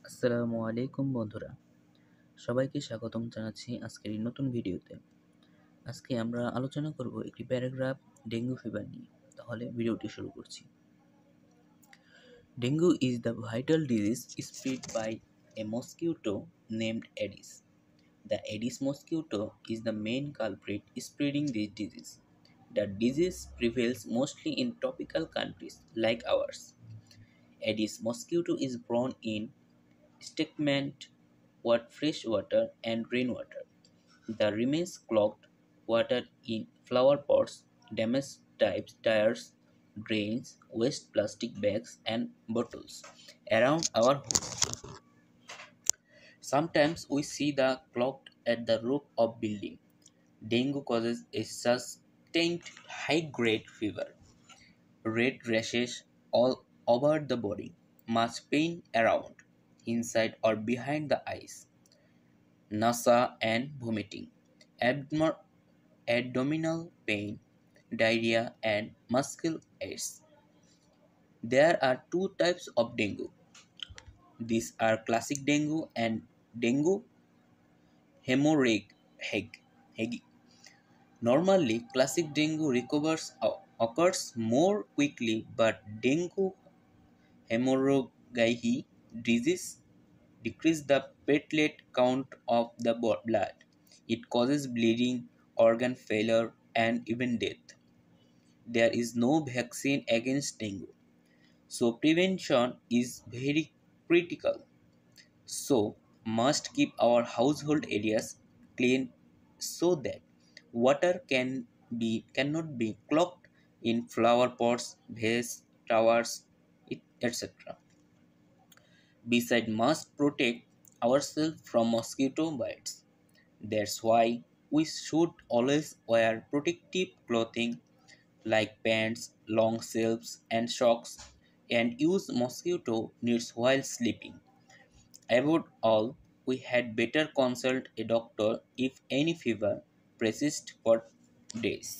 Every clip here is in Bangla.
আসসালামু আলাইকুম বন্ধুরা, সবাইকে স্বাগতম জানাচ্ছি আজকের এই নতুন ভিডিওতে। আজকে আমরা আলোচনা করব একটি প্যারাগ্রাফ ডেঙ্গু ফিভার নিয়ে। তাহলে ভিডিওটি শুরু করছি। Dengue is the viral disease spread by a mosquito named Aedes. The Aedes mosquito is the main culprit spreading this disease. The disease prevails mostly in tropical countries like ours. Aedes mosquito is born in stagnant fresh water and rainwater. The remains clogged water in flower pots, damaged tires, drains, waste plastic bags and bottles around our home. Sometimes we see the clogged at the roof of building. Dengue causes a sustained high-grade fever, red rashes all over the body, much pain around, inside or behind the eyes, nausea and vomiting, abdominal pain, diarrhea, and muscle aches. There are two types of dengue. These are classic dengue and dengue hemorrhagic. Normally, classic dengue occurs more quickly, but dengue hemorrhagic disease decreases the platelet count of the blood. It causes bleeding, organ failure, and even death. There is no vaccine against dengue, so prevention is very critical. So, must keep our household areas clean so that water cannot be clogged in flower pots, vases, towers, etc. Besides, must protect ourselves from mosquito bites. That's why we should always wear protective clothing like pants, long sleeves, and socks, and use mosquito nets while sleeping. Above all, we had better consult a doctor if any fever persists for days.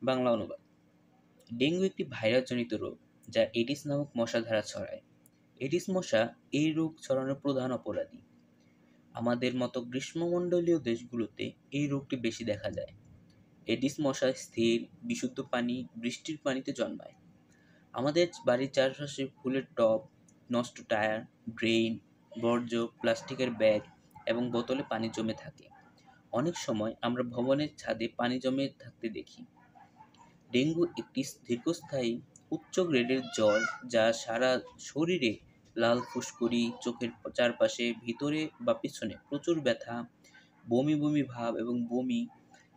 Bangla অনুবাদ। ডেঙ্গু একটি ভাইরাসজনিত রোগ যা এডিস নামক মশা দ্বারা ছড়ায়। এডিস মশা এই রোগ ছড়ানোর প্রধান অপরাধী। আমাদের মতো গ্রীষ্মমণ্ডলীয় দেশগুলোতে এই রোগটি বেশি দেখা যায়। এডিস মশা স্থির, বিশুদ্ধ পানি, বৃষ্টির পানিতে জন্মায়। আমাদের বাড়ির চারপাশে ফুলের টব, নষ্ট টায়ার, ড্রেন, বর্জ্য, প্লাস্টিকের ব্যাগ এবং বোতলে পানি জমে থাকে। অনেক সময় আমরা ভবনের ছাদে পানি জমে থাকতে দেখি। ডেঙ্গু একটি দীর্ঘস্থায়ী উচ্চ গ্রেডের জ্বর যা সারা শরীরে লাল ফুসকুড়ি, চোখের চারপাশে, ভিতরে বা পিছনে প্রচুর ব্যথা, বমি বমি ভাব এবং বমি,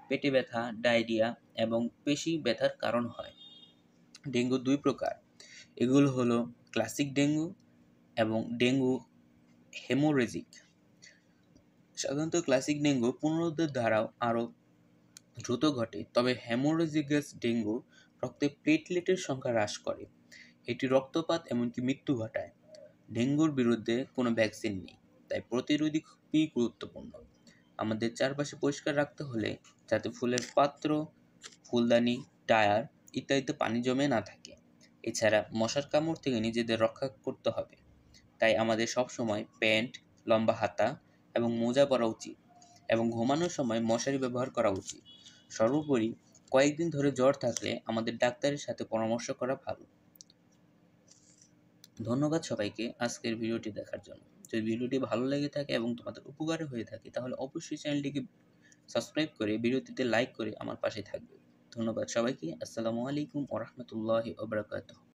পেটে ব্যথা, ডায়রিয়া এবং পেশি ব্যথার কারণ হয়। ডেঙ্গু দুই প্রকার। এগুলো হলো ক্লাসিক ডেঙ্গু এবং ডেঙ্গু হেমোরেজিক। সাধারণত ক্লাসিক ডেঙ্গু পুনরুদ্ধার দ্বারাও আরও দ্রুত ঘটে, তবে হেমোরেজিগাস ডেঙ্গু রক্তে প্লেটলেটের সংখ্যা হ্রাস করে। এটি রক্তপাত এমনকি মৃত্যু ঘটায়। ডেঙ্গুর বিরুদ্ধে কোনো ভ্যাকসিন নেই, তাই প্রতিরোধী খুবই গুরুত্বপূর্ণ। আমাদের চারপাশে পরিষ্কার রাখতে হলে যাতে ফুলের পাত্র, ফুলদানি, টায়ার ইত্যাদিতে পানি জমে না থাকে। এছাড়া মশার কামড় থেকে নিজেদের রক্ষা করতে হবে, তাই আমাদের সবসময় প্যান্ট, লম্বা হাতা এবং মোজা পরা উচিত এবং ঘুমানোর সময় মশারি ব্যবহার করা উচিত। সর্বোপরি, কয়েকদিন ধরে জ্বর থাকলে আমাদের ডাক্তারের সাথে পরামর্শ করা ভালো। ধন্যবাদ সবাইকে আজকের ভিডিওটি দেখার জন্য। যদি ভিডিওটি ভালো লেগে থাকে এবং তোমাদের উপকারে হয়ে থাকে তাহলে অবশ্যই চ্যানেলটিকে সাবস্ক্রাইব করে ভিডিওটিতে লাইক করে আমার পাশে থাকবে। ধন্যবাদ সবাইকে। আসসালামু আলাইকুম ওয়া রাহমাতুল্লাহি ওয়া বারাকাতুহু।